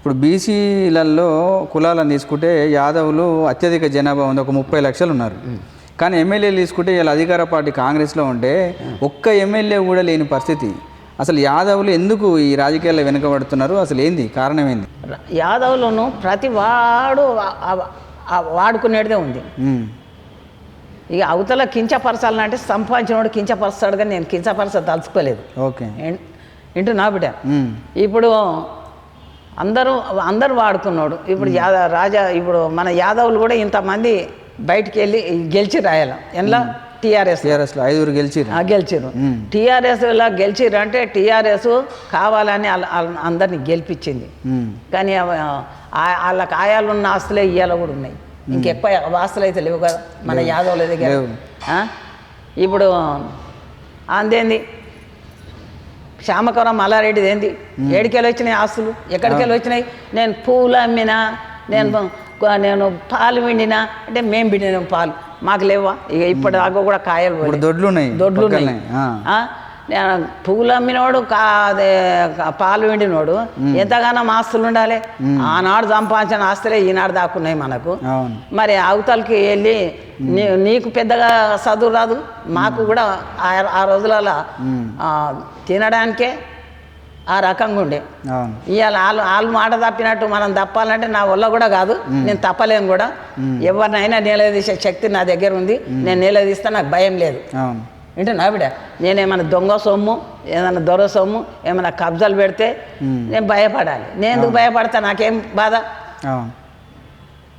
ఇప్పుడు బీసీలలో కులాలను తీసుకుంటే యాదవులు అత్యధిక జనాభా ఉంది, ఒక 30 లక్షలు ఉన్నారు. కానీ ఎమ్మెల్యేలు తీసుకుంటే ఇలా అధికార పార్టీ కాంగ్రెస్లో ఉంటే ఒక్క ఎమ్మెల్యే కూడా లేని పరిస్థితి. అసలు యాదవులు ఎందుకు ఈ రాజకీయాల్లో వెనుకబడుతున్నారు? అసలు ఏంది కారణం ఏంది? యాదవులను ప్రతి వాడు వాడుకునేదే ఉంది. ఇక అవతల కించపరచాలంటే సంపాదించినోడు కించపరుస్తాడు, కానీ నేను కించపరచ తలుచుకోలేదు. ఓకే, ఇంటూ నా బిడ్డ ఇప్పుడు అందరూ వాడుకున్నాడు. ఇప్పుడు ఇప్పుడు మన యాదవులు కూడా ఇంతమంది బయటికి వెళ్ళి గెలిచి రాయాల ఎలా టీఆర్ఎస్లో 5 గెలిచిరు. టీఆర్ఎస్లో గెలిచిరు అంటే టీఆర్ఎస్ కావాలని అందరినీ గెలిపించింది. కానీ వాళ్ళకి ఆయాలు ఉన్న ఆస్తులే ఇయ్యాల కూడా ఉన్నాయి. ఇంకెక్కువ ఆస్తులు అయితే లేవు కదా మన యాదవుల దగ్గర. ఇప్పుడు అందేంది శ్యామకరం మల్లారెడ్డిది ఏంది? ఏడికెళ్ళి వచ్చినాయి ఆస్తులు, ఎక్కడికెళ్ళి వచ్చినాయి? నేను పూలు అమ్మినా, నేను పాలు పిండినా అంటే మేము పిండిన పాలు మాకు లేవా? ఇక ఇప్పటిదాకా కూడా కాయలు దొడ్లు ఉన్నాయి. నేను పువ్వులు అమ్మినోడు పాలు పిండినోడు ఎంతగానో ఆస్తులు ఉండాలి. ఆనాడు సంపాదించిన ఆస్తులే ఈనాడు దాక్కున్నాయి మనకు. మరి అవతలకి వెళ్ళి నీకు పెద్దగా చదువు రాదు, మాకు కూడా ఆ రోజులలో తినడానికే ఆ రకంగా ఉండే. ఇవాళ వాళ్ళు మాట తప్పినట్టు మనం తప్పాలంటే నా వల్ల కూడా కాదు, నేను తప్పలేను కూడా. ఎవరినైనా నిలదీసే శక్తి నా దగ్గర ఉంది, నేను నిలదీస్తే నాకు భయం లేదు. అంటే నా బిడ్డ నేనేమైనా దొంగ సొమ్ము, ఏమైనా దొర సొమ్ము, ఏమైనా కబ్జాలు పెడితే నేను భయపడాలి. నేను ఎందుకు భయపడతా? నాకేం బాధ?